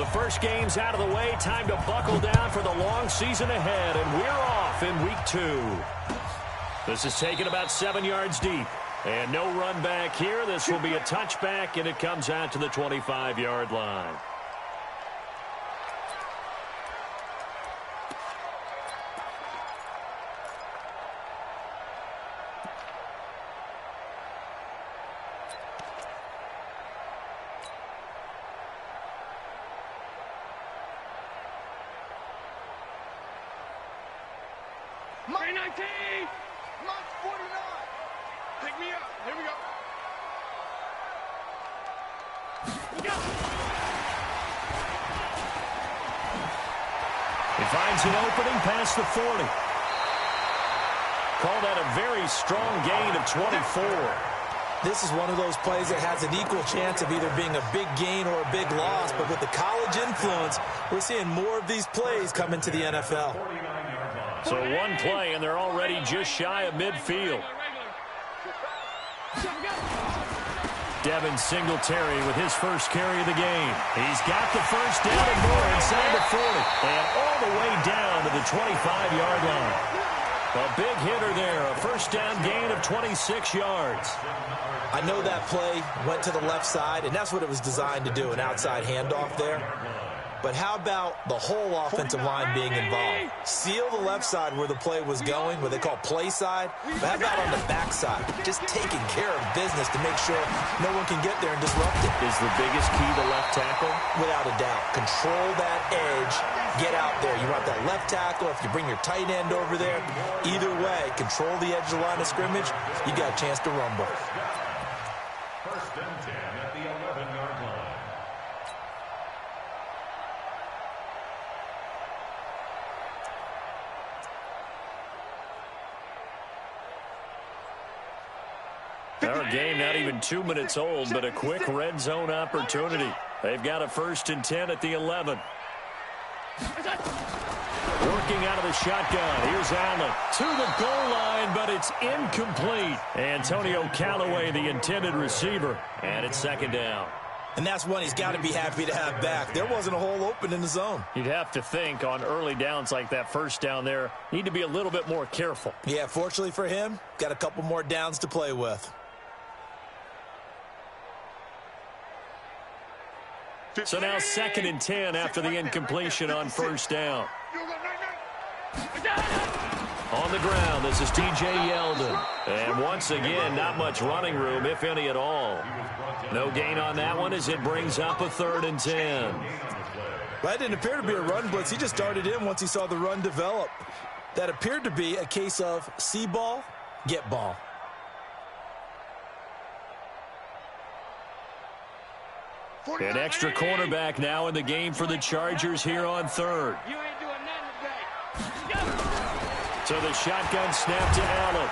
The first game's out of the way. Time to buckle down for the long season ahead, and we're off in week 2. This is taken about 7 yards deep. And no run back here. This will be a touchback, and it comes out to the 25-yard line. Mike 19! Mike 49! Pick me up. Here we go. He finds an opening past the 40. Call that a very strong gain of 24. This is one of those plays that has an equal chance of either being a big gain or a big loss, but with the college influence, we're seeing more of these plays come into the NFL. So one play, and they're already just shy of midfield. Devin Singletary with his first carry of the game. He's got the first down and more inside the 40. And all the way down to the 25-yard line. A big hitter there, a first down gain of 26 yards. I know that play went to the left side, and that's what it was designed to do, an outside handoff there. But how about the whole offensive line being involved? Seal the left side where the play was going, what they call play side. But how about on the back side? Just taking care of business to make sure no one can get there and disrupt it. Is the biggest key the left tackle? Without a doubt. Control that edge. Get out there. You want that left tackle. If you bring your tight end over there, either way, control the edge of the line of scrimmage, you got a chance to rumble. First and 10 at the 11-yard line. Our game not even 2 minutes old, but a quick red zone opportunity. They've got a first and 10 at the 11. Working out of the shotgun. Here's Allen to the goal line, but it's incomplete. Antonio Callaway, the intended receiver, and it's second down. And that's one he's got to be happy to have back. There wasn't a hole open in the zone. You'd have to think on early downs like that first down there, need to be a little bit more careful. Yeah, fortunately for him, got a couple more downs to play with. So now second and 10 after the incompletion on first down. On the ground, this is T.J. Yeldon. And once again, not much running room, if any at all. No gain on that one as it brings up a third and 10. That didn't appear to be a run blitz. He just darted in once he saw the run develop. That appeared to be a case of see ball, get ball. An extra cornerback now in the game for the Chargers here on third. So the shotgun snap to Allen.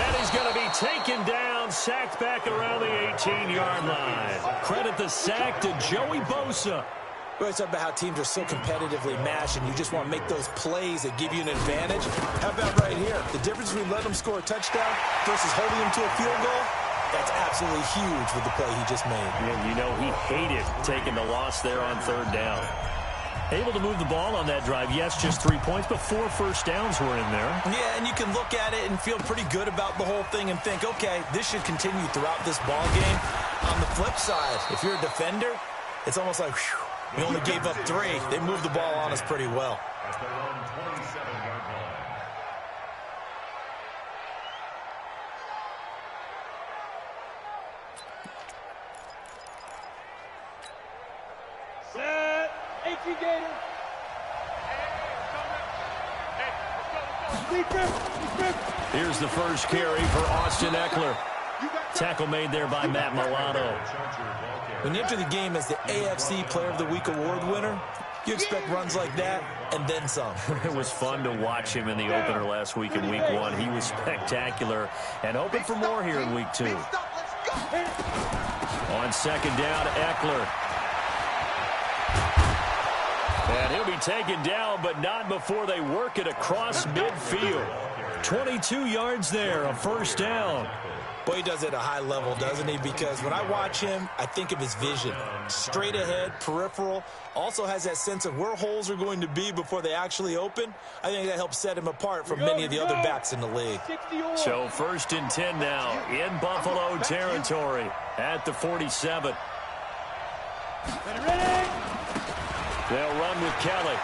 And he's going to be taken down, sacked back around the 18-yard line. Credit the sack to Joey Bosa. We always talk about how teams are so competitively matched, and you just want to make those plays that give you an advantage. How about right here? The difference between letting them score a touchdown versus holding them to a field goal, that's absolutely huge with the play he just made. And you know he hated taking the loss there on third down. Able to move the ball on that drive. Yes, just 3 points, but 4 first downs were in there. Yeah, and you can look at it and feel pretty good about the whole thing and think, okay, this should continue throughout this ball game. On the flip side, if you're a defender, it's almost like, whew, we only gave up 3. They moved the ball on us pretty well. At their own 27-yard line. Set. HE Gator. Here's the first carry for Austin Eckler. Tackle made there by Matt Milano. When you enter the game as the AFC Player of the Week award winner, you expect runs like that and then some. It was fun to watch him in the opener last week in week 1. He was spectacular and hoping for more here in week 2. On second down, Eckler. And he'll be taken down, but not before they work it across midfield. 22 yards there, a first down. Well, he does it at a high level, doesn't he? Because when I watch him, I think of his vision. Straight ahead, peripheral, also has that sense of where holes are going to be before they actually open. I think that helps set him apart from many of the other backs in the league. So 1st and 10 now in Buffalo territory at the 47. They'll run with Kelly.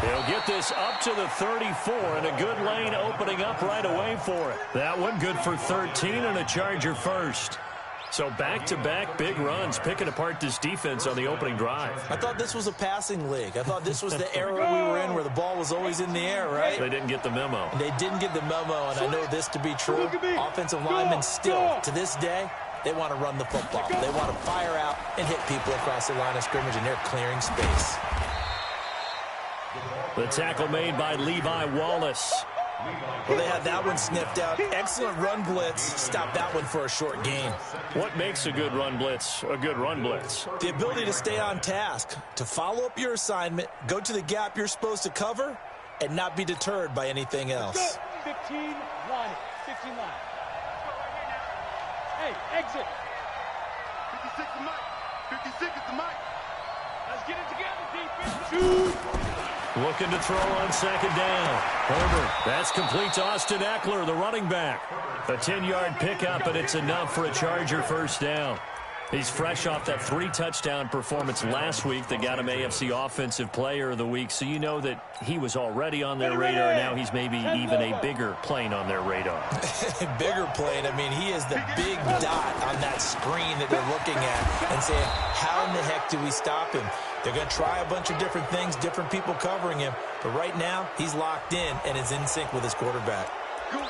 He'll get this up to the 34, and a good lane opening up right away for it. That one good for 13 and a Charger first. So back-to-back big runs, picking apart this defense on the opening drive. I thought this was a passing league. I thought this was the era we were in where the ball was always in the air, right? They didn't get the memo. They didn't get the memo, and I know this to be true. Offensive linemen still, to this day, they want to run the football. They want to fire out and hit people across the line of scrimmage, and they're clearing space. The tackle made by Levi Wallace. Well, they had that one sniffed out. Excellent run blitz. Stop that one for a short gain. What makes a good run blitz a good run blitz? The ability to stay on task, to follow up your assignment, go to the gap you're supposed to cover, and not be deterred by anything else. 15 line. 15 line. Hey, exit. 56 is Mike. 56 is the Mike. Let's get it together, defense. Shoot. Looking to throw on 2nd down. Herbert. That's complete to Austin Eckler, the running back. A 10-yard pickup, and it's enough for a Charger first down. He's fresh off that 3-touchdown performance last week that got him AFC Offensive Player of the Week, so you know that he was already on their radar. Now he's maybe even a bigger plane on their radar. Bigger plane. I mean, he is the big dot on that screen that they're looking at and saying, how in the heck do we stop him? They're going to try a bunch of different things, different people covering him, but right now he's locked in and is in sync with his quarterback.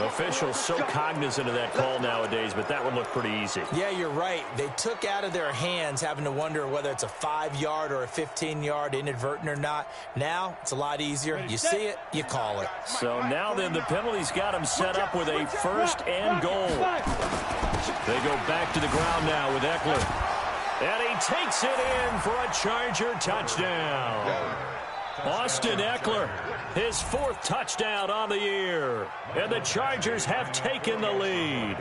Officials so cognizant of that call nowadays, but that one looked pretty easy. Yeah, you're right. They took out of their hands having to wonder whether it's a 5-yard or a 15-yard inadvertent or not. Now it's a lot easier. You see it, you call it. So now then the penalty's got him set up with a 1st and goal. They go back to the ground now with Eckler. And he takes it in for a Charger touchdown. Austin Eckler, his 4th touchdown on the year. And the Chargers have taken the lead.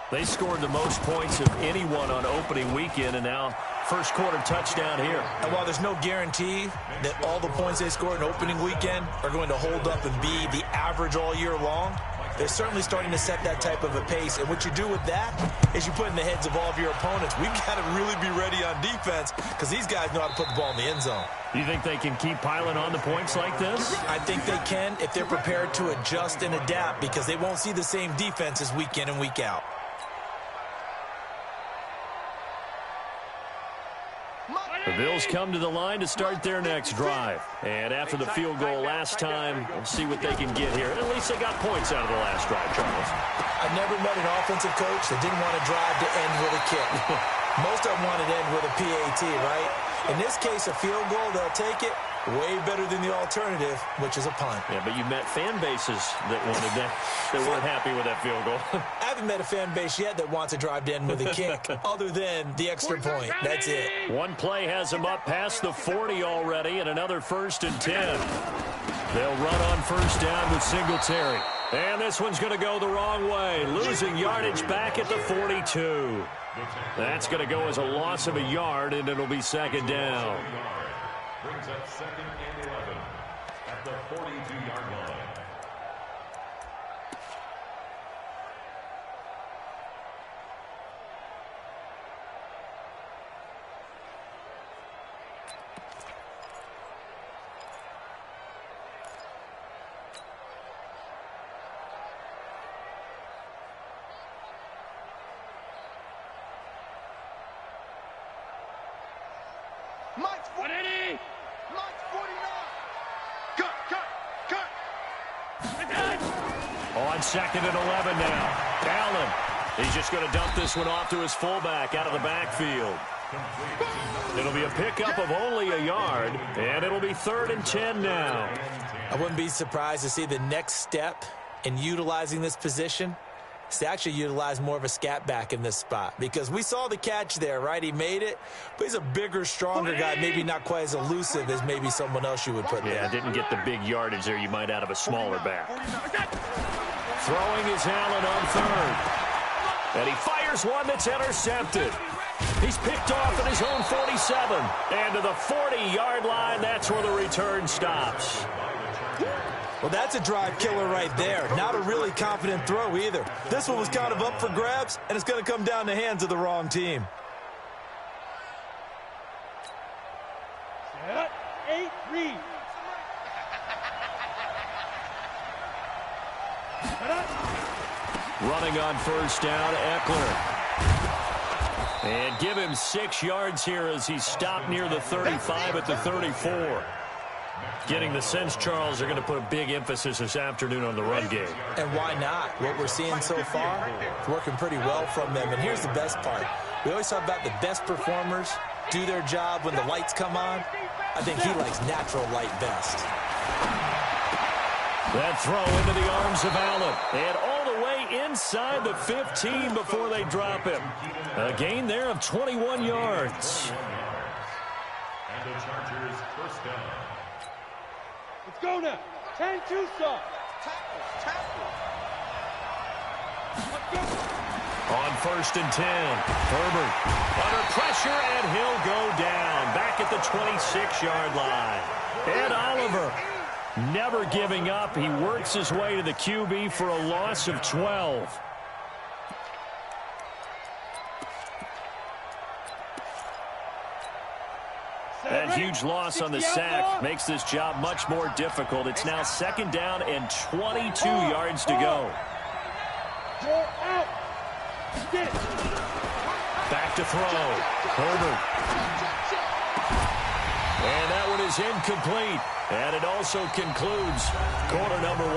They scored the most points of anyone on opening weekend, and now first quarter touchdown here. And while there's no guarantee that all the points they scored in opening weekend are going to hold up and be the average all year long, they're certainly starting to set that type of a pace. And what you do with that is you put in the heads of all of your opponents, we've got to really be ready on defense because these guys know how to put the ball in the end zone. You think they can keep piling on the points like this? I think they can if they're prepared to adjust and adapt because they won't see the same defenses week in and week out. The Bills come to the line to start their next drive. And after the field goal last time, we'll see what they can get here. At least they got points out of the last drive, Charles. I've never met an offensive coach that didn't want to drive to end with a kick. Most of them wanted to end with a PAT, right? In this case, a field goal, they'll take it. Way better than the alternative, which is a punt. Yeah, but you met fan bases that wanted that, that weren't happy with that field goal. I haven't met a fan base yet that wants to drive to end with a kick other than the extra point. That's it. One play has them up past the 40 already, and another 1st and 10. They'll run on 1st down with Singletary. And this one's going to go the wrong way, losing yardage back at the 42. That's going to go as a loss of a yard, and it'll be 2nd down. Brings up 2nd and 11 at the 42-yard line. Mike's 180. Mike's 49. Cut. On 2nd and 11 now. Allen. He's just going to dump this one off to his fullback out of the backfield. It'll be a pickup of only a yard, and it'll be 3rd and 10 now. I wouldn't be surprised to see the next step in utilizing this position is to actually utilize more of a scat back in this spot because we saw the catch there, right? He made it, but he's a bigger, stronger guy, maybe not quite as elusive as maybe someone else you would put there. Yeah, didn't get the big yardage there you might out of a smaller back. Throwing is Allen on third. And he fires one that's intercepted. He's picked off at his own 47. And to the 40-yard line, that's where the return stops. Well, that's a drive killer right there. Not a really confident throw either. This one was kind of up for grabs, and it's going to come down the hands of the wrong team. Set, 8, read. Running on first down, Eckler. And give him 6 yards here as he stopped near the 35 at the 34. Getting the sense, Charles, they're going to put a big emphasis this afternoon on the run game. And why not? What we're seeing so far is working pretty well from them. And here's the best part. We always talk about the best performers do their job when the lights come on. I think he likes natural light best. That throw into the arms of Allen. And all the way inside the 15 before they drop him. A gain there of 21 yards. And the Chargers first down. Let's go now. 10-2 stop. On first and 10, Herbert under pressure, and he'll go down back at the 26-yard line. Ed Oliver never giving up. He works his way to the QB for a loss of 12. That huge loss on the sack makes this job much more difficult. It's now second down and 22 yards to go. Back to throw. Herbert. And that one is incomplete. And it also concludes quarter number 1.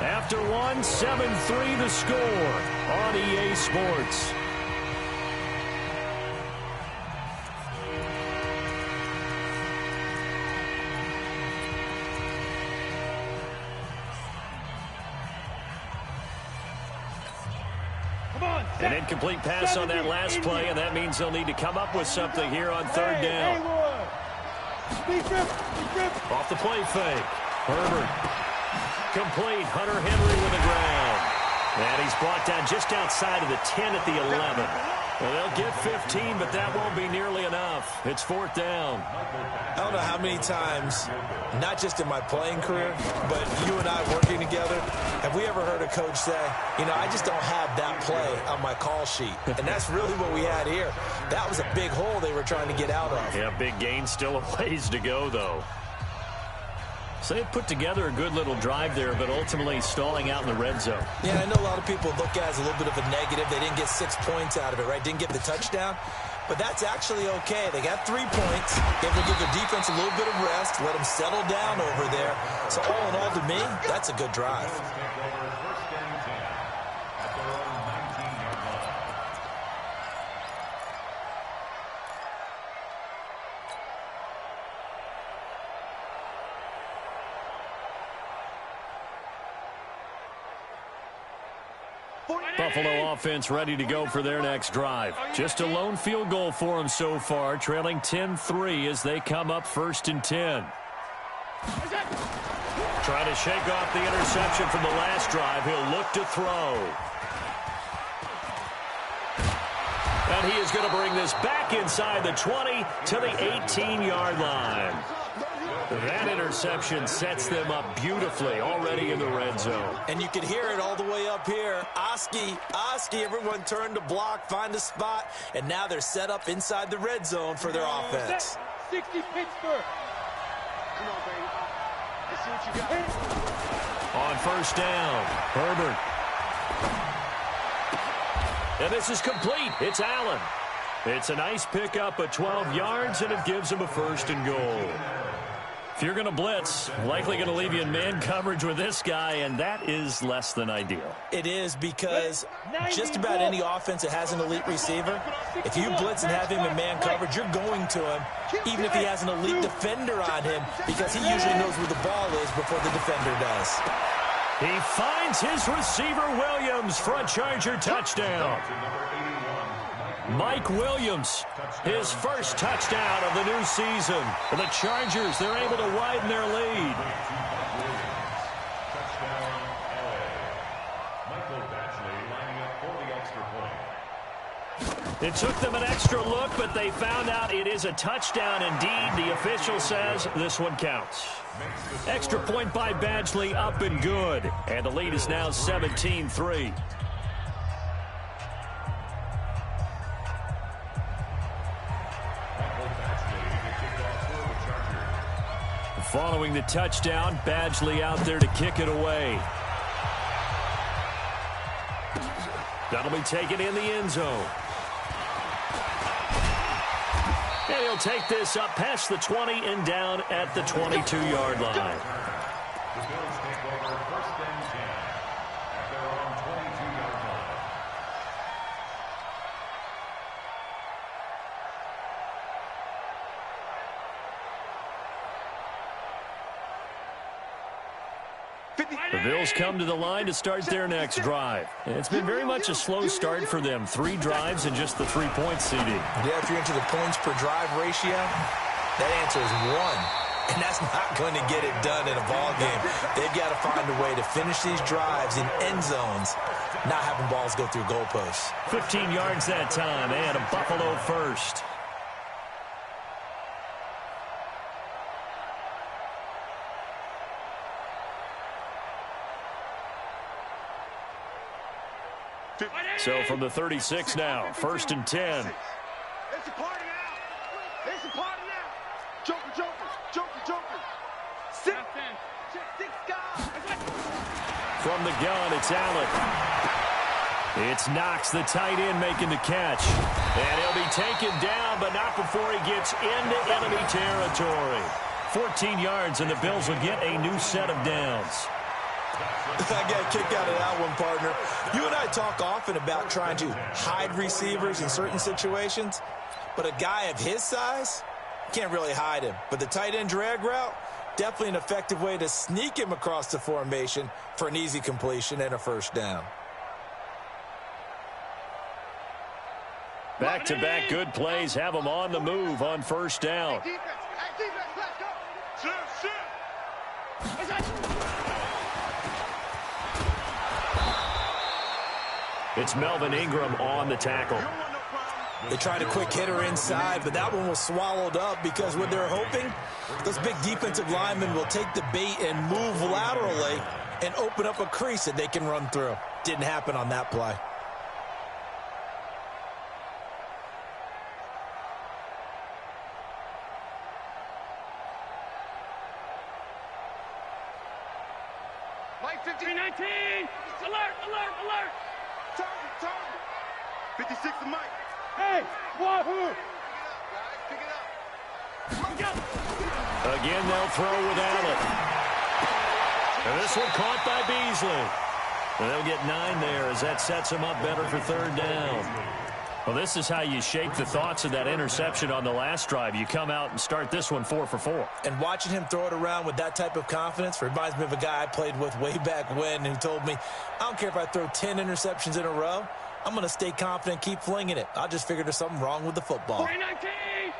After 7-3 the score on EA Sports. An incomplete pass on that last play, and that means they'll need to come up with something here on third down. Off the play fake. Herbert. Complete. Hunter Henry with the ground. And he's brought down just outside of the 10 at the 11. Well, they'll get 15, but that won't be nearly enough. It's fourth down. I don't know how many times, not just in my playing career, but you and I working together, have we ever heard a coach say, you know, I just don't have that play on my call sheet. And that's really what we had here. That was a big hole they were trying to get out of. Yeah, big gain. Still a ways to go, though. So they put together a good little drive there, but ultimately stalling out in the red zone. Yeah, I know a lot of people look at it as a little bit of a negative. They didn't get 6 points out of it, right? Didn't get the touchdown. But that's actually okay. They got 3 points. Able to give their defense a little bit of rest, let them settle down over there. So all in all, to me, that's a good drive. Buffalo offense ready to go for their next drive. Just a lone field goal for them so far, trailing 10-3 as they come up first and 10. Trying to shake off the interception from the last drive. He'll look to throw. And he is going to bring this back inside the 20 to the 18-yard line. That interception sets them up beautifully already in the red zone. And you can hear it all the way up here. Oski, everyone turned to block, find a spot, and now they're set up inside the red zone for their offense. 60 Pittsburgh. Come on, baby. Let's see what you got. On first down, Herbert. And this is complete. It's Allen. It's a nice pickup of 12 yards, and it gives him a first and goal. If you're going to blitz, likely going to leave you in man coverage with this guy, and that is less than ideal. It is, because just about any offense that has an elite receiver, if you blitz and have him in man coverage, you're going to him, even if he has an elite defender on him, because he usually knows where the ball is before the defender does. He finds his receiver, Williams, for a Charger touchdown. Mike Williams, his first touchdown of the new season. For the Chargers, they're able to widen their lead. It took them an extra look, but they found out it is a touchdown indeed. The official says this one counts. Extra point by Badgley, up and good. And the lead is now 17-3. Following the touchdown, Badgley out there to kick it away. That'll be taken in the end zone. And he'll take this up past the 20 and down at the 22-yard line. The Bills take over 1st and 10 at their own 22-yard line. The Bills come to the line to start their next drive. And it's been very much a slow start for them. 3 drives and just the 3-point CD. Yeah, if you're into the points per drive ratio, that answer is 1. And that's not going to get it done in a ball game. They've got to find a way to finish these drives in end zones, not having balls go through goalposts. 15 yards that time and a Buffalo first. So from the 36 now, 1st and 10. It's a party now. It's a party now. Joker, Joker, Joker, Joker. 6 guys. From the gun, it's Allen. It's Knox, the tight end, making the catch. And he'll be taken down, but not before he gets into enemy territory. 14 yards, and the Bills will get a new set of downs. I got a kick out of that one, partner. You and I talk often about trying to hide receivers in certain situations, but a guy of his size can't really hide him. But the tight end drag route, definitely an effective way to sneak him across the formation for an easy completion and a 1st down. Back-to-back good plays have them on the move on 1st down. Defense, let's go. Shoot. It's Melvin Ingram on the tackle. They tried a quick hitter inside, but that one was swallowed up because what they're hoping, those big defensive linemen will take the bait and move laterally and open up a crease that they can run through. Didn't happen on that play. Mike 15-19. Alert. Target. 56 to Mike. Hey, what? Pick it up. Again, they'll throw with Allen. And this one caught by Beasley. And they'll get 9 there as that sets them up better for 3rd down. Well, this is how you shape the thoughts of that interception on the last drive. You come out and start this one 4 for 4. And watching him throw it around with that type of confidence reminds me of a guy I played with way back when who told me, I don't care if I throw 10 interceptions in a row. I'm going to stay confident, keep flinging it. I just figured there's something wrong with the football.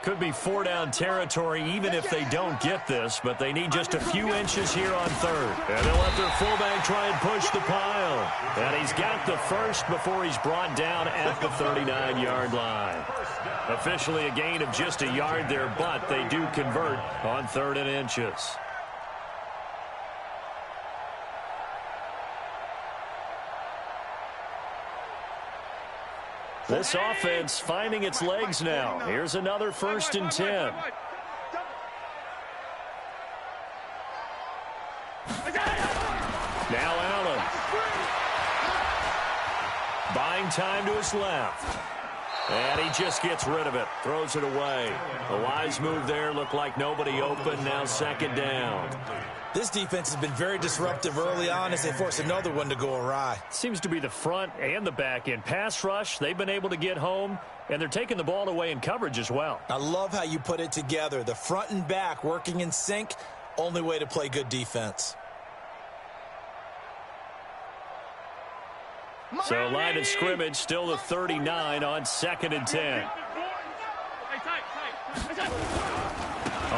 Could be 4-down territory even if they don't get this, but they need just a few inches here on 3rd. And they'll let their fullback try and push the pile. And he's got the first before he's brought down at the 39-yard line. Officially a gain of just a yard there, but they do convert on 3rd and inches. This offense finding its legs now. Here's another 1st and 10. Now Allen. Buying time to his left. And he just gets rid of it. Throws it away. A wise move there. Looked like nobody open. Now 2nd down. This defense has been very disruptive early on as they force another one to go awry. Seems to be the front and the back end. Pass rush, they've been able to get home, and they're taking the ball away in coverage as well. I love how you put it together. The front and back working in sync, only way to play good defense. So line of scrimmage still the 39 on 2nd and 10.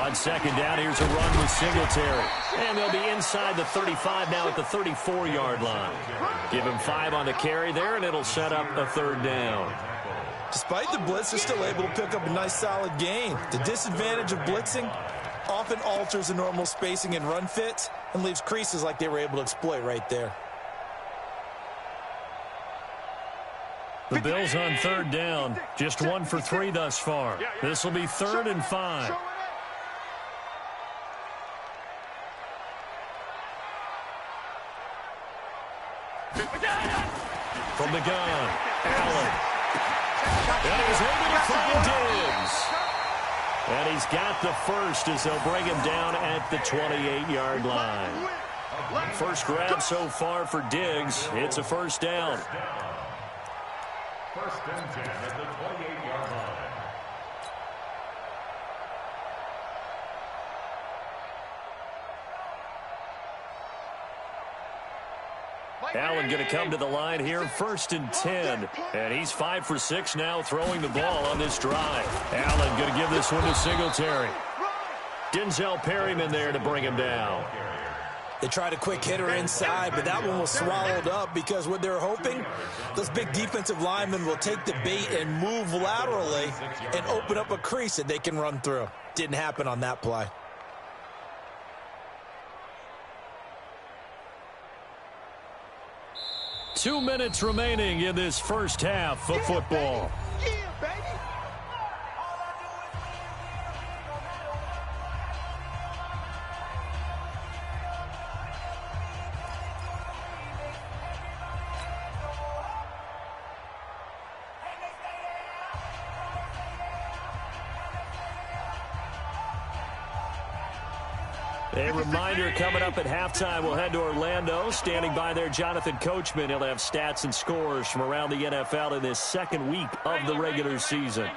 On second down, here's a run with Singletary. And they'll be inside the 35 now at the 34-yard line. Give him 5 on the carry there, and it'll set up a third down. Despite the blitz, they're still able to pick up a nice solid gain. The disadvantage of blitzing often alters the normal spacing and run fits and leaves creases like they were able to exploit right there. The Bills on third down, just 1 for 3 thus far. This will be 3rd and 5. From the gun, Allen. And he's able to find Diggs. And he's got the first as they'll bring him down at the 28-yard line. First grab so far for Diggs. It's a first down. 1st and 10 at the 28-yard line. Allen going to come to the line here, 1st and 10. And he's 5 for 6 now throwing the ball on this drive. Allen going to give this one to Singletary. Denzel Perryman there to bring him down. They tried a quick hitter inside, but that one was swallowed up because what they're hoping, those big defensive linemen will take the bait and move laterally and open up a crease that they can run through. Didn't happen on that play. Two minutes remaining in this first half of football. Yeah, baby. A reminder coming up at halftime, we'll head to Orlando. Standing by there, Jonathan Coachman. He'll have stats and scores from around the NFL in this second week of the regular season.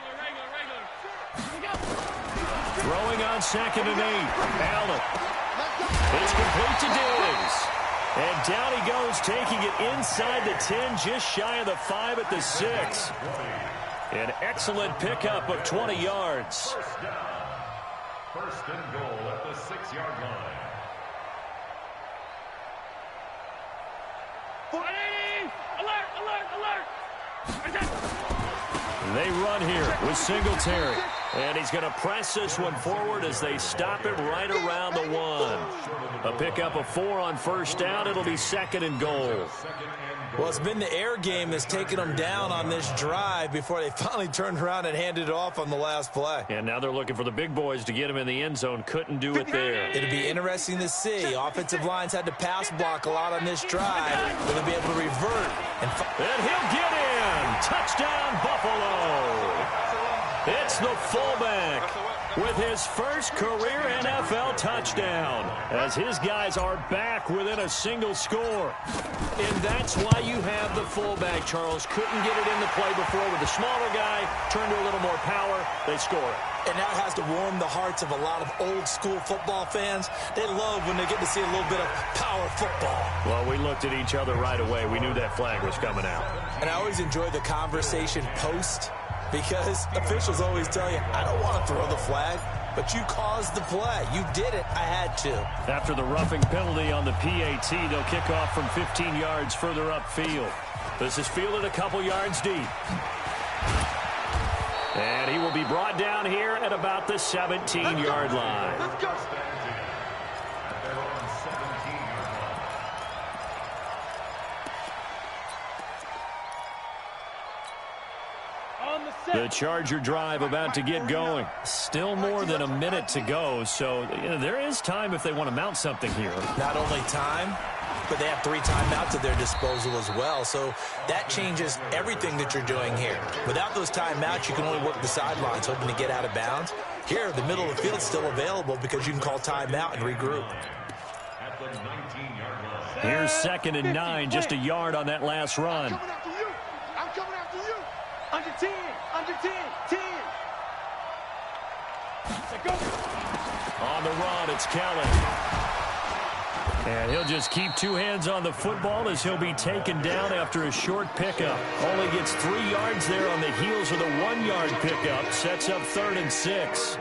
Throwing on 2nd and 8. Allen. It's complete to Diggs. And down he goes, taking it inside the 10, just shy of the 5 at the 6. An excellent pickup of 20 yards. 1st and goal at the 6-yard line. They run here with Singletary. And he's going to press this one forward as they stop him right around the 1. A pickup of 4 on 1st down. It'll be 2nd and goal. Well, it's been the air game that's taken them down on this drive before they finally turned around and handed it off on the last play. And now they're looking for the big boys to get him in the end zone. Couldn't do it there. It'll be interesting to see. Offensive lines had to pass block a lot on this drive. Will they be able to revert? And he'll get in. Touchdown, Buffalo. It's the fullback with his first career NFL touchdown as his guys are back within a single score. And that's why you have the fullback, Charles. Couldn't get it into play before with the smaller guy. Turned to a little more power. They score it. And that has to warm the hearts of a lot of old-school football fans. They love when they get to see a little bit of power football. Well, we looked at each other right away. We knew that flag was coming out. And I always enjoy the conversation post, because officials always tell you, I don't want to throw the flag, but you caused the play. You did it. I had to. After the roughing penalty on the PAT, they'll kick off from 15 yards further upfield. This is fielded a couple yards deep. And he will be brought down here at about the 17-yard line. Let's go. The Charger drive about to get going. Still more than a minute to go, so there is time if they want to mount something here. Not only time, but they have 3 timeouts at their disposal as well, so that changes everything that you're doing here. Without those timeouts, you can only work the sidelines, hoping to get out of bounds. Here, the middle of the field's still available because you can call timeout and regroup. At the 19-yard line. Here's 2nd and 9, just a yard on that last run. I'm coming after you. I'm coming after you. Under 10. Under 10. 10. Go. On the run, it's Kelly. And he'll just keep 2 hands on the football as he'll be taken down after a short pickup. Only gets 3 yards there on the heels of the 1-yard pickup. Sets up 3rd and 6.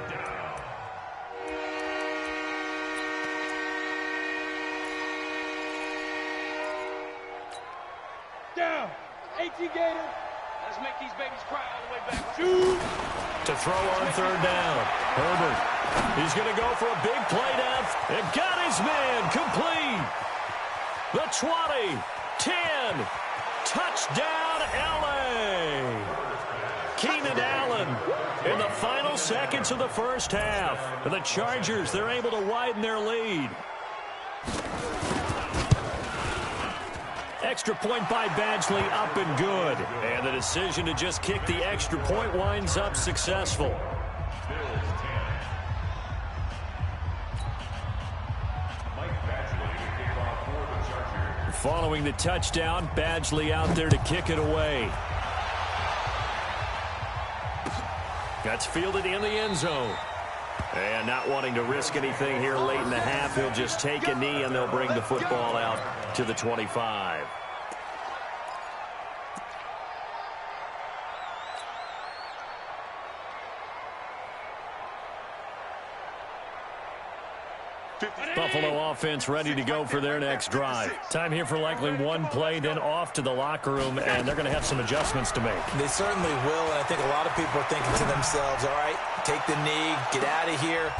Gator. Let's make these babies cry all the way back. Shoot! To throw on third down. Herbert. He's going to go for a big play down. And got his man complete. The 20, 10. Touchdown, L.A. Keenan Allen in the final seconds of the first half. And the Chargers, they're able to widen their lead. Extra point by Badgley, up and good. And the decision to just kick the extra point winds up successful. Following the touchdown, Badgley out there to kick it away. That's fielded in the end zone. And not wanting to risk anything here late in the half, he'll just take a knee and they'll bring the football out to the 25. Buffalo offense ready to go for their next drive. Time here for likely one play, then off to the locker room, and they're going to have some adjustments to make. They certainly will, and I think a lot of people are thinking to themselves, all right, take the knee, get out of here.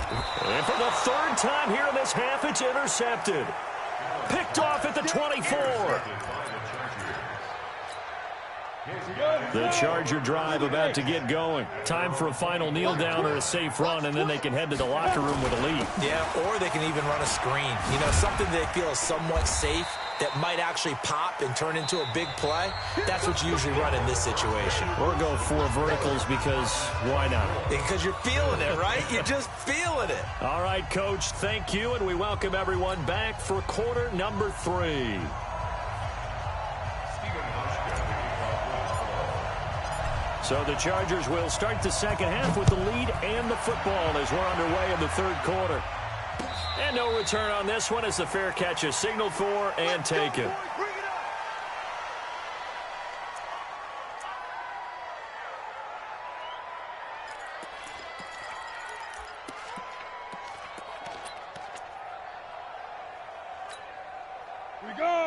And for the third time here in this half, it's intercepted. Picked off at the 24. The Charger drive about to get going. Time for a final kneel down or a safe run, and then they can head to the locker room with a lead. Yeah, or they can even run a screen. You know, something they feel is somewhat safe that might actually pop and turn into a big play. That's what you usually run in this situation. Or go four verticals because why not? Because you're feeling it, right? You're just feeling it. All right, Coach, thank you, and we welcome everyone back for quarter number 3. So the Chargers will start the second half with the lead and the football as we're underway in the third quarter. And no return on this one as the fair catch is signaled for and taken.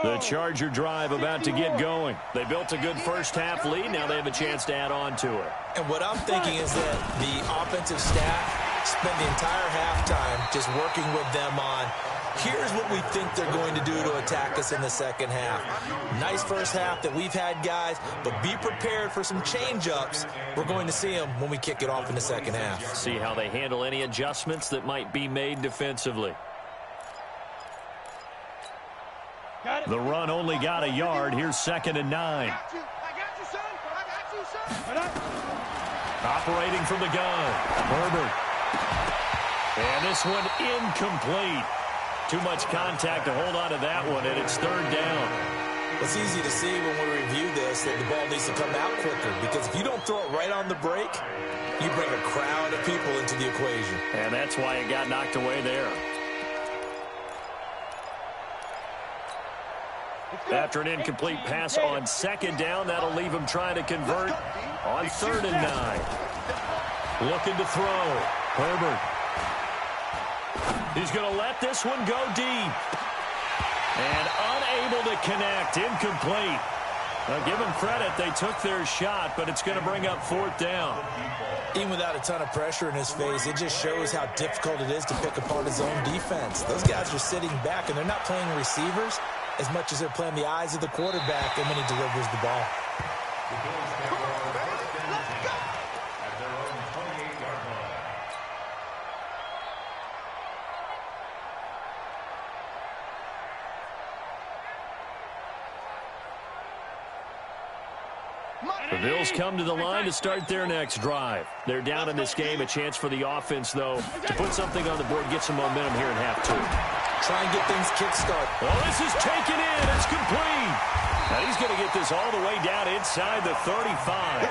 The Charger drive about to get going. They built a good first half lead. Now they have a chance to add on to it. And what I'm thinking is that the offensive staff spent the entire halftime just working with them on, here's what we think they're going to do to attack us in the second half. Nice first half that we've had, guys, but be prepared for some change-ups. We're going to see them when we kick it off in the second half. See how they handle any adjustments that might be made defensively. The run only got a yard. Here's 2nd and 9. I got you, son. I got you, son. Operating from the gun. Herbert. And this one incomplete. Too much contact to hold on to that one, and it's 3rd down. It's easy to see when we review this that the ball needs to come out quicker, because if you don't throw it right on the break, you bring a crowd of people into the equation. And that's why it got knocked away there. After an incomplete pass on 2nd down, that'll leave him trying to convert on 3rd and 9. Looking to throw. Herbert. He's going to let this one go deep. And unable to connect. Incomplete. Now, give him credit. They took their shot, but it's going to bring up 4th down. Even without a ton of pressure in his face, it just shows how difficult it is to pick apart his own defense. Those guys are sitting back, and they're not playing receivers as much as they're playing the eyes of the quarterback and when he delivers the ball. The Bills come to the line to start their next drive. They're down in this game. A chance for the offense, though, to put something on the board, get some momentum here in half 2. Try and get things kick-start. Oh, this is taken in. It's complete. Now he's going to get this all the way down inside the 35.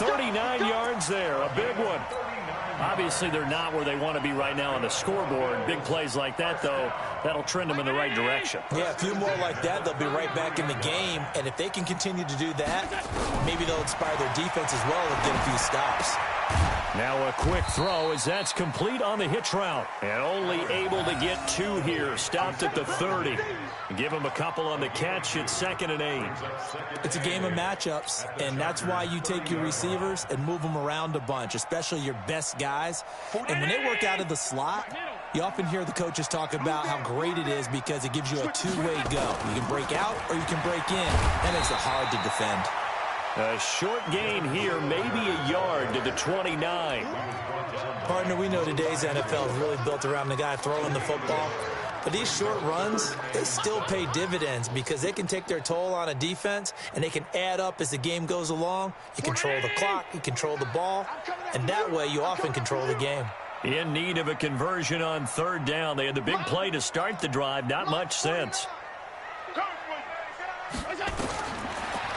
39 yards there. A big one. Obviously, they're not where they want to be right now on the scoreboard. Big plays like that, though, that'll trend them in the right direction. Yeah, a few more like that, they'll be right back in the game. And if they can continue to do that, maybe they'll inspire their defense as well and get a few stops. Now a quick throw as that's complete on the hitch route. And only able to get 2 here. Stopped at the 30. Give him a couple on the catch at 2nd and 8. It's a game of matchups, and that's why you take your receivers and move them around a bunch, especially your best guys. And when they work out of the slot, you often hear the coaches talk about how great it is because it gives you a two-way go. You can break out or you can break in. That makes it hard to defend. A short gain here, maybe a yard to the 29. Partner, we know today's NFL is really built around the guy throwing the football. But these short runs, they still pay dividends because they can take their toll on a defense, and they can add up as the game goes along. You control the clock, you control the ball, and that way you often control the game. In need of a conversion on 3rd down. They had the big play to start the drive. Not much sense.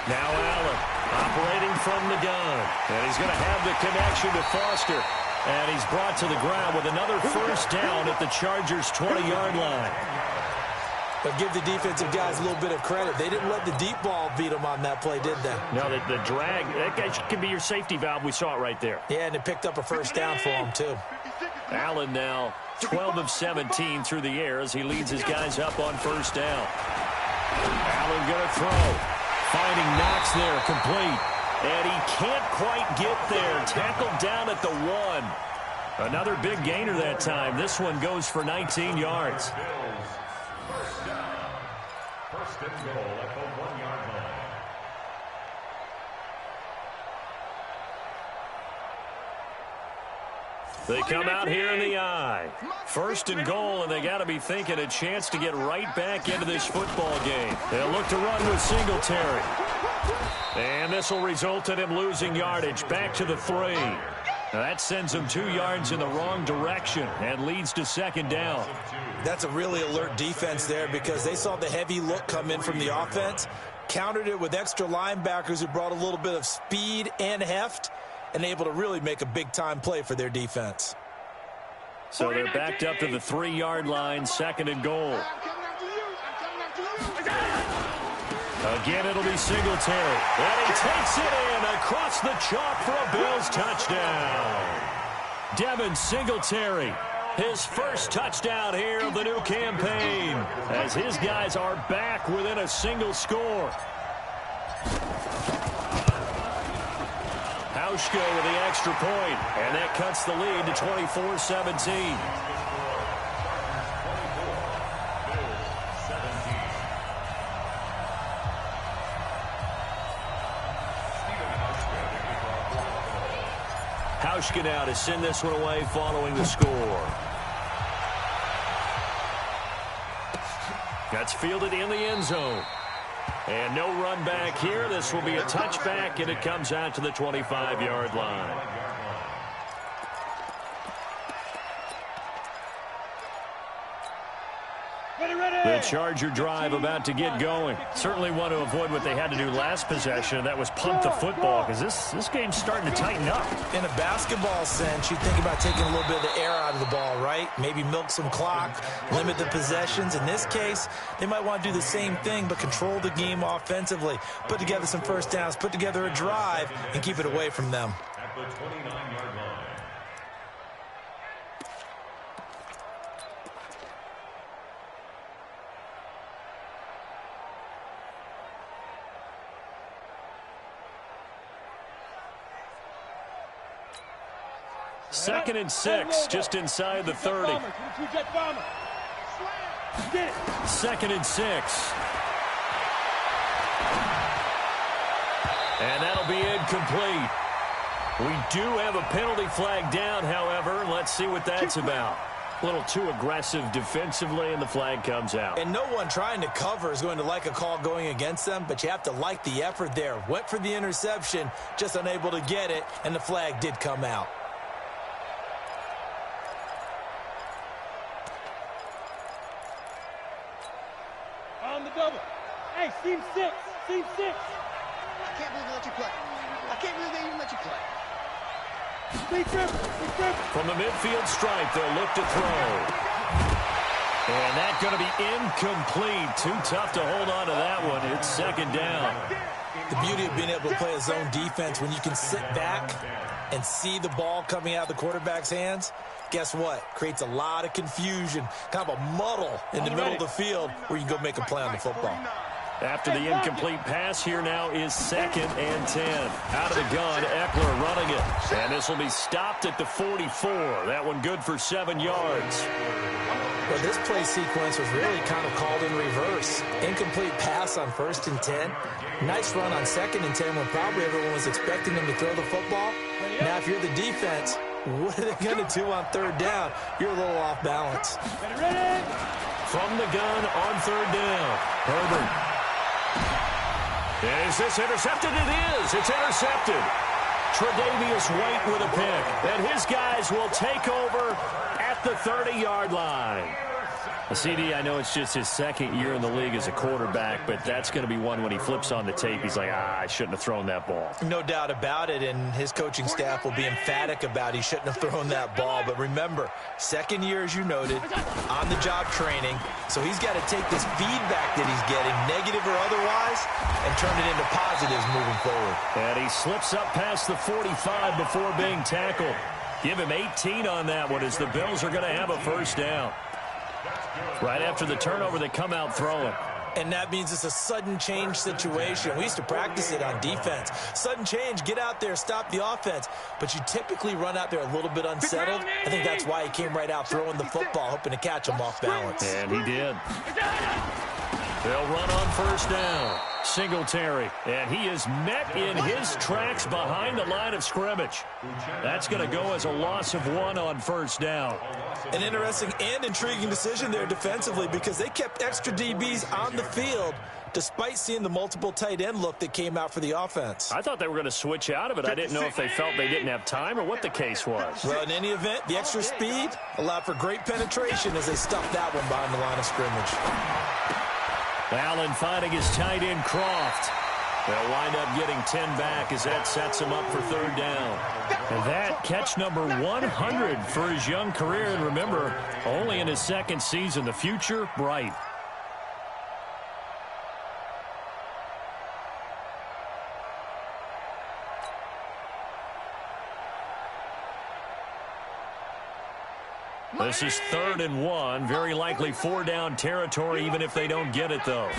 Now Allen operating from the gun. And he's going to have the connection to Foster. And he's brought to the ground with another 1st down at the Chargers' 20-yard line. But give the defensive guys a little bit of credit. They didn't let the deep ball beat them on that play, did they? No, the drag, that guy can be your safety valve. We saw it right there. Yeah, and it picked up a 1st down for him, too. Allen now 12 of 17 through the air as he leads his guys up on 1st down. Allen going to throw. Finding Knox there, complete. And he can't quite get there. Tackled down at the 1. Another big gainer that time. This one goes for 19 yards. First and goal at the 1-yard line. They come out here in the eye. 1st and goal, and they got to be thinking a chance to get right back into this football game. They'll look to run with Singletary. And this will result in him losing yardage back to the 3. Now that sends him 2 yards in the wrong direction and leads to 2nd down. That's a really alert defense there because they saw the heavy look come in from the offense, countered it with extra linebackers who brought a little bit of speed and heft, and able to really make a big-time play for their defense. So they're backed up to the 3-yard line, 2nd and goal. Again, it'll be Singletary. And he takes it in across the chalk for a Bills touchdown. Devin Singletary, his 1st touchdown here of the new campaign, as his guys are back within a single score. Hauschka with the extra point, and that cuts the lead to 24-17. Hauschka now to send this one away following the score. That's fielded in the end zone. And no run back here. This will be a touchback, and it comes out to the 25-yard line. The Charger drive about to get going. Certainly want to avoid what they had to do last possession, and that was punt the football, because this game's starting to tighten up. In a basketball sense, you think about taking a little bit of the air out of the ball, right? Maybe milk some clock, limit the possessions. In this case, they might want to do the same thing, but control the game offensively. Put together some 1st downs, put together a drive, and keep it away from them. At the 29-yard line. Second and 6, just inside the 30. 2nd and 6. And that'll be incomplete. We do have a penalty flag down, however. Let's see what that's about. A little too aggressive defensively, and the flag comes out. And no one trying to cover is going to like a call going against them, but you have to like the effort there. Went for the interception, just unable to get it, and the flag did come out. On the double. Hey, seam 6. Seam 6. I can't believe they let you play. I can't believe they even let you play. From the midfield stripe, they'll look to throw. And that's going to be incomplete. Too tough to hold on to that one. It's 2nd down. The beauty of being able to play a zone defense when you can sit back and see the ball coming out of the quarterback's hands, guess what? Creates a lot of confusion, kind of a muddle in the middle of the field where you can go make a play on the football. After the incomplete pass, here now is 2nd and 10. Out of the gun, Eckler running it. And this will be stopped at the 44. That one good for 7 yards. Well, this play sequence was really kind of called in reverse. Incomplete pass on 1st and 10. Nice run on 2nd and 10 when probably everyone was expecting them to throw the football. Now, if you're the defense, what are they going to do on 3rd down? You're a little off balance. From the gun on 3rd down, Herbert. Is this intercepted? It is. It's intercepted. Tre'Davious White with a pick. And his guys will take over at the 30-yard line. CD, I know it's just his 2nd year in the league as a quarterback, but that's going to be one when he flips on the tape. He's like, I shouldn't have thrown that ball. No doubt about it, and his coaching staff will be emphatic about he shouldn't have thrown that ball. But remember, 2nd year, as you noted, on-the-job training, so he's got to take this feedback that he's getting, negative or otherwise, and turn it into positives moving forward. And he slips up past the 45 before being tackled. Give him 18 on that one as the Bills are going to have a 1st down. Right after the turnover, they come out throwing. And that means it's a sudden change situation. We used to practice it on defense. Sudden change, get out there, stop the offense. But you typically run out there a little bit unsettled. I think that's why he came right out throwing the football, hoping to catch him off balance. And he did. They'll run on 1st down. Singletary. And he is met in his tracks behind the line of scrimmage. That's going to go as a loss of 1 on 1st down. An interesting and intriguing decision there defensively because they kept extra DBs on the field despite seeing the multiple tight end look that came out for the offense. I thought they were going to switch out of it. I didn't know if they felt they didn't have time or what the case was. Well, in any event, the extra speed allowed for great penetration as they stuffed that one behind the line of scrimmage. Allen finding his tight end Croft. They'll wind up getting 10 back as that sets him up for 3rd down. And that catch number 100 for his young career. And remember, only in his 2nd season, the future bright. This is 3rd and 1. Very likely 4-down territory, even if they don't get it, though.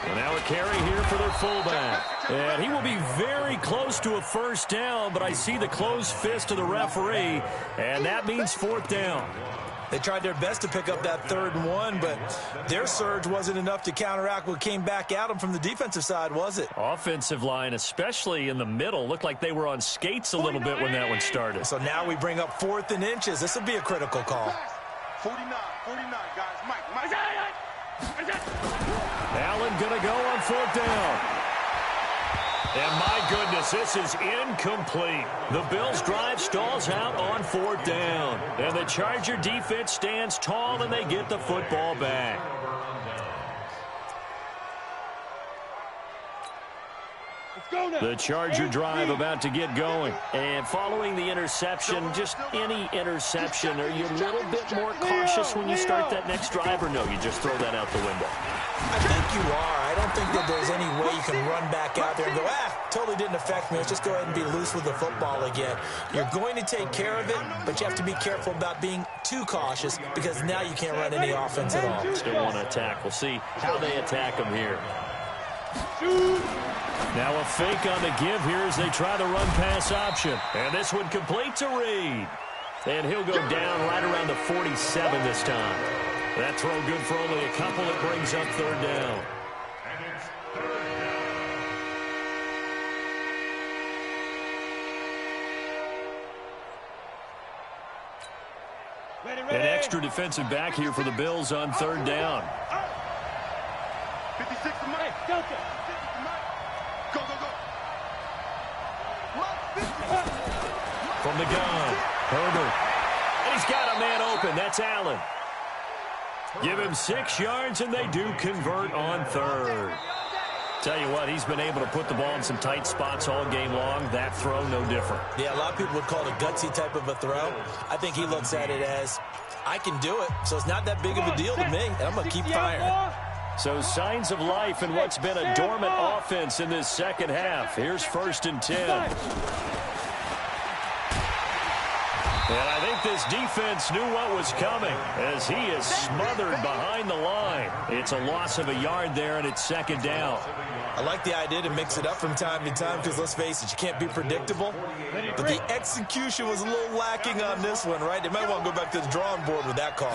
And now a carry here for their fullback. And he will be very close to a 1st down, but I see the closed fist of the referee, and that means 4th down. They tried their best to pick up that 3rd and 1, but their surge wasn't enough to counteract what came back at them from the defensive side, was it? Offensive line, especially in the middle, looked like they were on skates a little bit when that one started. So now we bring up 4th and inches. This will be a critical call. 49, guys. Mike. Allen going to go on 4th down. And my goodness, this is incomplete. The Bills' drive stalls out on 4th down. And the Charger defense stands tall and they get the football back. The Charger drive about to get going. And following the interception, just any interception, are you a little bit more cautious when you start that next drive, or no, you just throw that out the window? I think you are. I don't think that there's any way you can run back out there and go, totally didn't affect me. Let's just go ahead and be loose with the football again. You're going to take care of it, but you have to be careful about being too cautious because now you can't run any offense at all. Still want to attack. We'll see how they attack them here. Now a fake on the give here as they try the run-pass option. And this one complete to Reed. And he'll go down right around the 47 this time. That throw good for only a couple. It brings up 3rd down. And it's 3rd down. An extra defensive back here for the Bills on 3rd down. 56 to Mike. Go. From the gun, Herbert. And he's got a man open. That's Allen. Give him 6 yards, and they do convert on 3rd. Tell you what, he's been able to put the ball in some tight spots all game long. That throw, no different. Yeah, a lot of people would call it a gutsy type of a throw. I think he looks at it as, I can do it, so it's not that big of a deal to me, and I'm going to keep firing. So signs of life in what's been a dormant offense in this second half. Here's 1st and 10. And I think this defense knew what was coming as he is smothered behind the line. It's a loss of a yard there, and it's second down. I like the idea to mix it up from time to time because, let's face it, you can't be predictable. But the execution was a little lacking on this one, right? They might want to go back to the drawing board with that call.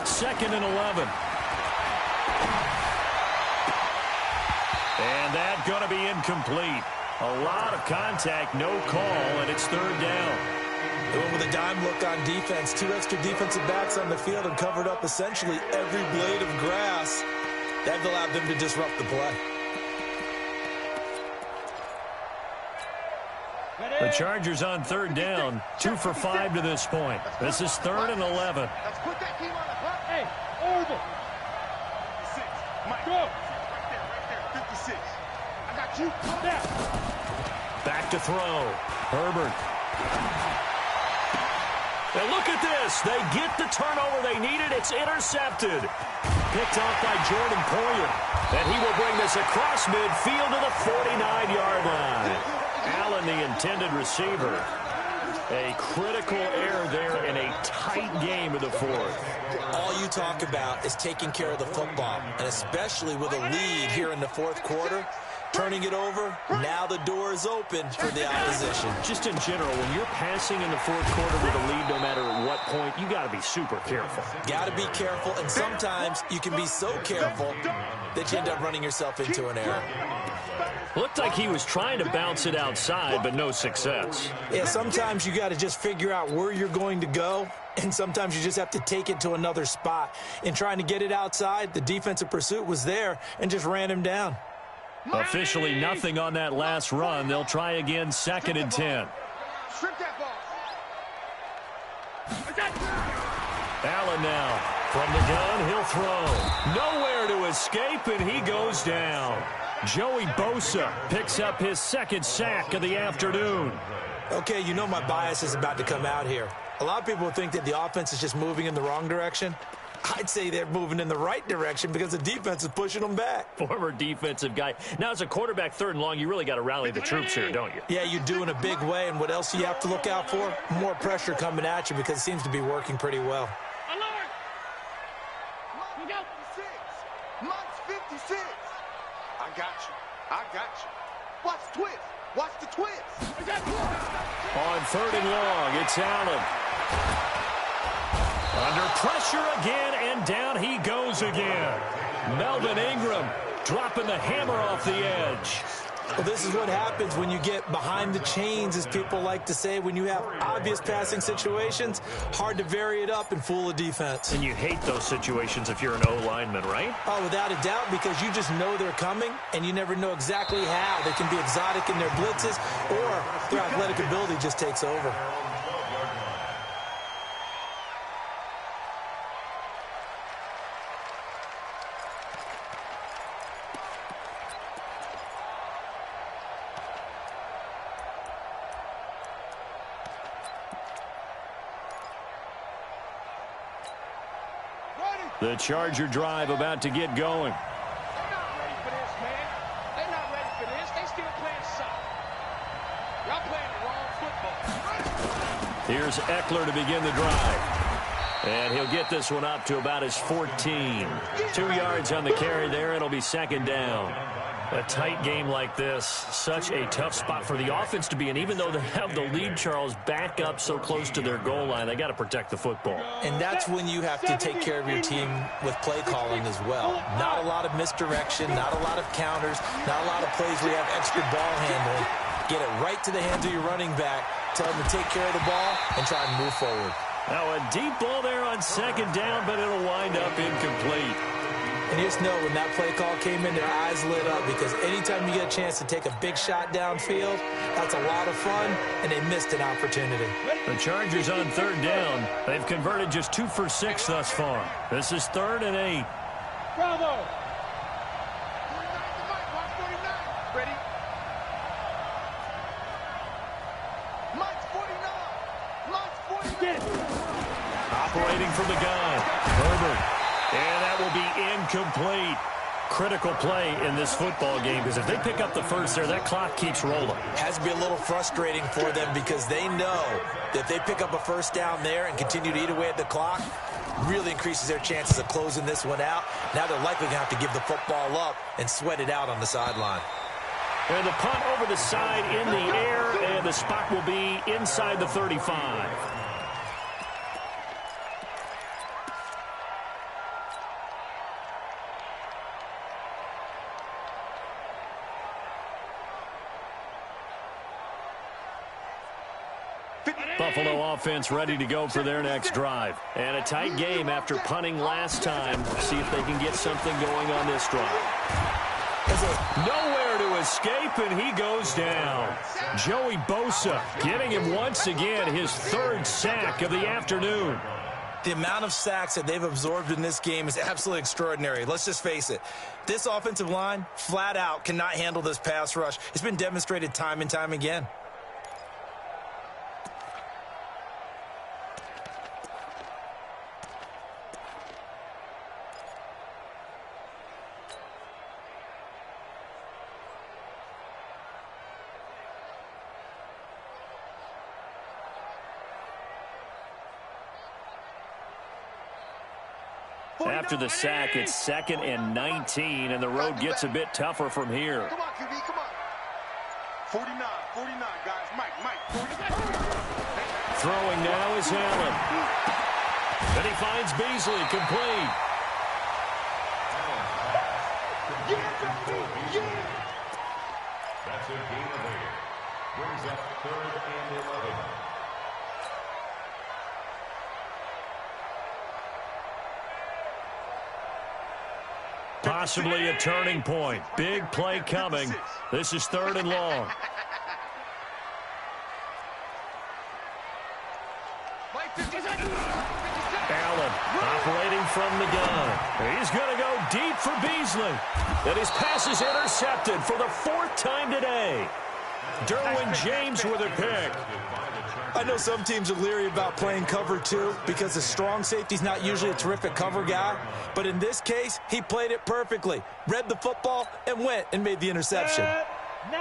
Second and 11. And that's going to be incomplete. A lot of contact, no call, and it's third down. They went with a dime look on defense. 2 extra defensive backs on the field and covered up essentially every blade of grass. That allowed them to disrupt the play. The Chargers on third down, 2 for 5 to this point. This is third and 11. Let's put that team on the clock. Hey, over. 56. Mike, go. Right there. 56. I got you. Come down. Back to throw. Herbert. And look at this. They get the turnover they needed. It's intercepted. Picked off by Jordan Poyer. And he will bring this across midfield to the 49-yard line. Allen, the intended receiver. A critical error there in a tight game in the fourth. All you talk about is taking care of the football, and especially with a lead here in the fourth quarter. Turning it over, now the door is open for the opposition. Just in general, when you're passing in the fourth quarter with a lead, no matter at what point, you got to be super careful. Got to be careful, and sometimes you can be so careful that you end up running yourself into an error. Looked like he was trying to bounce it outside, but no success. Yeah, sometimes you got to just figure out where you're going to go, and sometimes you just have to take it to another spot. In trying to get it outside, the defensive pursuit was there and just ran him down. Officially nothing on that last run. They'll try again, second and 10. Strip that ball. Allen now from the gun. He'll throw. Nowhere to escape, and he goes down. Joey Bosa picks up his second sack of the afternoon. Okay, you know my bias is about to come out here. A lot of people think that the offense is just moving in the wrong direction. I'd say they're moving in the right direction because the defense is pushing them back. Former defensive guy. Now, as a quarterback, third and long, you really got to rally the troops here, don't you? Yeah, you do in a big way. And what else do you have to look out for? More pressure coming at you because it seems to be working pretty well. Alert! Look out. 56. Mike's 56. I got you. I got you. Watch the twist. Watch the twist. On third and long, it's Allen. Under pressure again, and down he goes again. Melvin Ingram dropping the hammer off the edge. Well, this is what happens when you get behind the chains, as people like to say. When you have obvious passing situations, hard to vary it up and fool a defense. And you hate those situations if you're an O-lineman, right? Oh, without a doubt, because you just know they're coming, and you never know exactly how. They can be exotic in their blitzes, or their athletic ability just takes over. The Charger drive about to get going. They're not ready for this, man. They're not ready for this. They still playing soccer. Y'all playing the wrong football. Here's Eckler to begin the drive. And he'll get this one up to about his 14. 2 yards on the carry there. It'll be second down. A tight game like this, such a tough spot for the offense to be in. Even though they have the lead, Charles, back up so close to their goal line, they got to protect the football. And that's when you have to take care of your team with play calling as well. Not a lot of misdirection, not a lot of counters, not a lot of plays where you have extra ball handling. Get it right to the hands of your running back, tell them to take care of the ball, and try and move forward. Now a deep ball there on second down, but it'll wind up incomplete. And just know when that play call came in, their eyes lit up, because anytime you get a chance to take a big shot downfield, that's a lot of fun, and they missed an opportunity. The Chargers on third down. They've converted just 2 for 6 thus far. This is third and 8. Bravo! Ready? Mike's 49. Mike's 49. Operating from the gun. Herbert. And that will be incomplete. Critical play in this football game, because if they pick up the first there, that clock keeps rolling. Has to be a little frustrating for them because they know that if they pick up a first down there and continue to eat away at the clock, really increases their chances of closing this one out. Now they're likely going to have to give the football up and sweat it out on the sideline. And the punt over the side in the air, and the spot will be inside the 35. Buffalo offense ready to go for their next drive. And a tight game after punting last time. See if they can get something going on this drive. Nowhere to escape, and he goes down. Joey Bosa getting him once again his third sack of the afternoon. The amount of sacks that they've absorbed in this game is absolutely extraordinary. Let's just face it. This offensive line, flat out, cannot handle this pass rush. It's been demonstrated time and time again. After the sack, it's 2nd and 19, and the road gets a bit tougher from here. Come on, QB, come on. 49, guys. Mike, 49. Throwing now is Allen. And he finds Beasley complete. That's a gain of 8. Brings up 3rd and 11. Possibly a turning point. Big play coming. This is 3rd and long. Allen operating from the gun. He's going to go deep for Beasley. And his pass is intercepted for the 4th time today. Derwin James with a pick. I know some teams are leery about playing cover 2 because a strong safety's not usually a terrific cover guy. But in this case, he played it perfectly. Read the football and went and made the interception.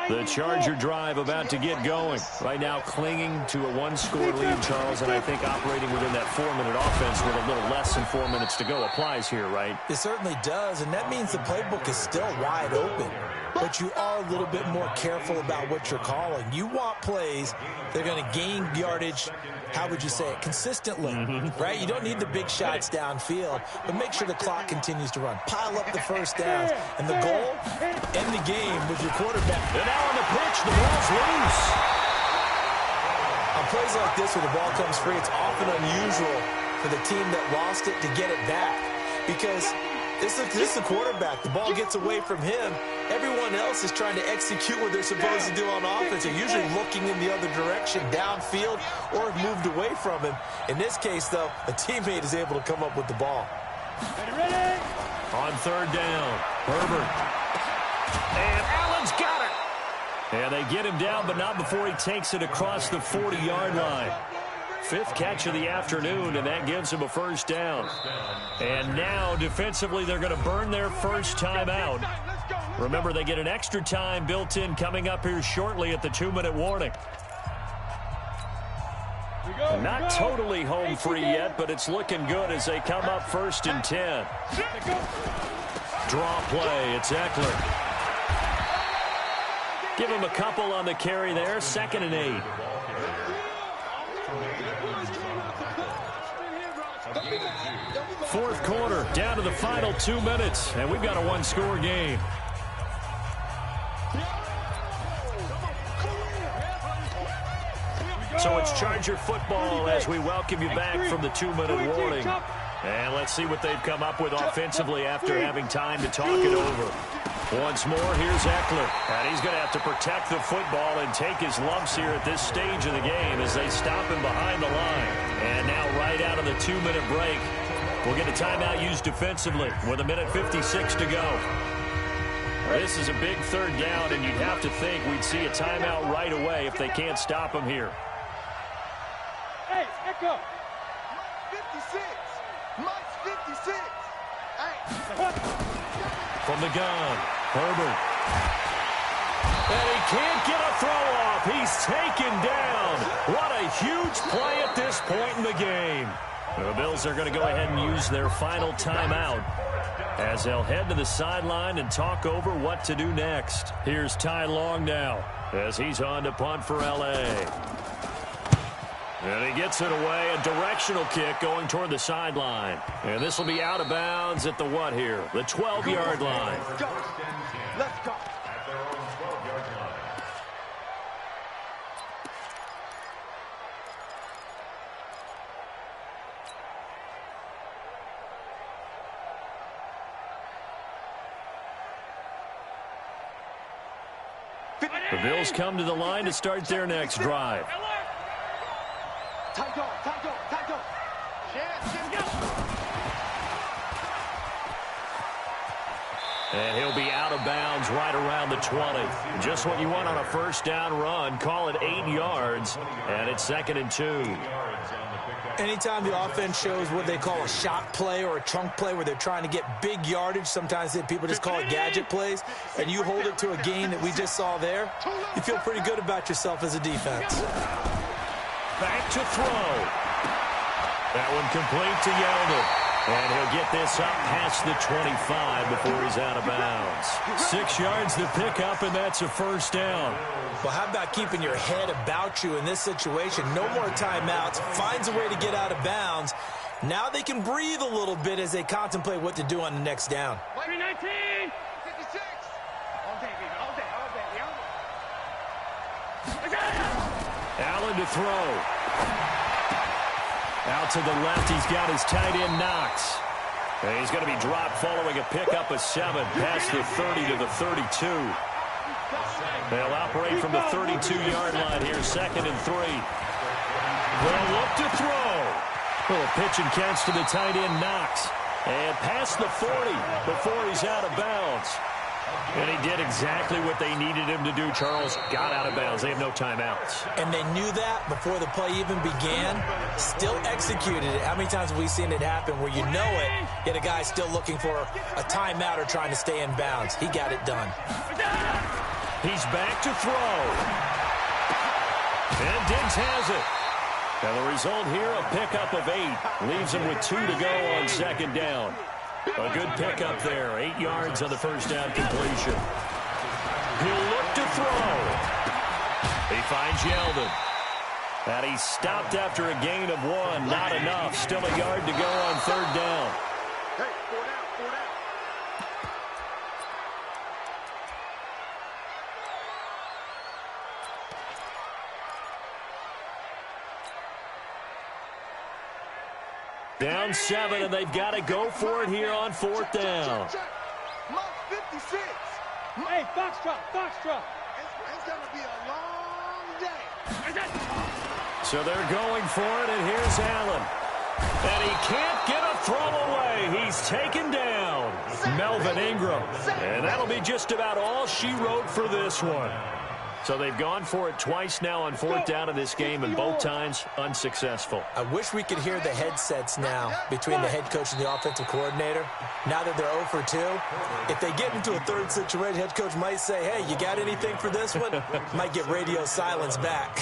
The Charger drive about to get going. Right now clinging to a 1-score lead, Charles, and I think operating within that 4-minute offense with a little less than 4 minutes to go applies here, right? It certainly does, and that means the playbook is still wide open. But you are a little bit more careful about what you're calling. You want plays that are going to gain yardage, how would you say it, consistently, right? You don't need the big shots downfield, but make sure the clock continues to run. Pile up the first downs, and the goal, end the game with your quarterback. And now on the pitch, the ball's loose. On plays like this where the ball comes free, it's often unusual for the team that lost it to get it back because this is the quarterback. The ball gets away from him. Everyone else is trying to execute what they're supposed to do on offense. They're usually looking in the other direction, downfield, or have moved away from him. In this case, though, a teammate is able to come up with the ball. Ready? On 3rd down, Herbert. And Allen's got it. And they get him down, but not before he takes it across the 40-yard line. 5th catch of the afternoon, and that gives him a first down. And now, defensively, they're going to burn their first time out. Remember, they get an extra time built in coming up here shortly at the 2-minute warning. Not totally home free yet, but it's looking good as they come up 1st and 10. Draw play, it's Eckler. Give him a couple on the carry there, 2nd and 8. Fourth quarter, down to the final 2 minutes, and we've got a 1-score game. So it's Charger football as we welcome you back from the 2-minute warning. And let's see what they've come up with offensively after having time to talk it over. Once more, here's Eckler. And he's going to have to protect the football and take his lumps here at this stage of the game as they stop him behind the line. And now right out of the 2-minute break, we'll get a timeout used defensively with 1:56 to go. This is a big 3rd down, and you'd have to think we'd see a timeout right away if they can't stop him here. Hey, Echo. 56. Mike's 56. Hey. from the gun. Herbert. And he can't get a throw off. He's taken down. What a huge play at this point in the game. The Bills are going to go ahead and use their final timeout as they'll head to the sideline and talk over what to do next. Here's Ty Long now as he's on to punt for L.A. And he gets it away, a directional kick going toward the sideline. And this will be out of bounds at the what here? The 12-yard line. Let's go. Let's go. At their own 12-yard line. The Bills come to the line to start their next drive. Tight go, tight go, tight go. And he'll be out of bounds right around the 20. Just what you want on a first down run. Call it 8 yards, and it's 2nd and 2. Anytime the offense shows what they call a shot play or a chunk play where they're trying to get big yardage, sometimes people just call it gadget plays, and you hold it to a gain that we just saw there, you feel pretty good about yourself as a defense. Back to throw. That one complete to Yeldon. And he'll get this up past the 25 before he's out of bounds. 6 yards to pick up, and that's a first down. Well, how about keeping your head about you in this situation? No more timeouts. Finds a way to get out of bounds. Now they can breathe a little bit as they contemplate what to do on the next down. 319. 56. All day, baby. All day. All day. Allen to throw. Out to the left, he's got his tight end Knox. And he's going to be dropped following a pickup of 7 past the 30 to the 32. They'll operate from the 32-yard line here, 2nd and 3. They'll look to throw. Little pitch and catch to the tight end Knox. And past the 40 before he's out of bounds. And he did exactly what they needed him to do, Charles. Got out of bounds. They have no timeouts. And they knew that before the play even began. Still executed it. How many times have we seen it happen where you know it, yet a guy's still looking for a timeout or trying to stay in bounds? He got it done. He's back to throw. And Diggs has it. And the result here, a pickup of 8. Leaves him with 2 to go on 2nd down. A good pickup there. 8 yards on the first down completion. He'll look to throw. He finds Yeldon. And he stopped after a gain of 1. Not enough. Still a yard to go on 3rd down. Hey, 4 down, 4 down. Down 7, and they've got to go for it here on 4th down. Month 56. Hey, Foxtrot, Foxtrot. It's going to be a long day. So they're going for it, and here's Allen. And he can't get a throw away. He's taken down. Melvin Ingram. And that'll be just about all she wrote for this one. So they've gone for it twice now on 4th down in this game, and both times unsuccessful. I wish we could hear the headsets now between the head coach and the offensive coordinator. Now that they're 0 for 2, if they get into a 3rd situation, head coach might say, hey, you got anything for this one? Might get radio silence back.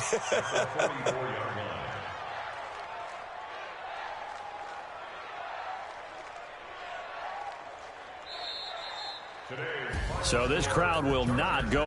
So this crowd will not go.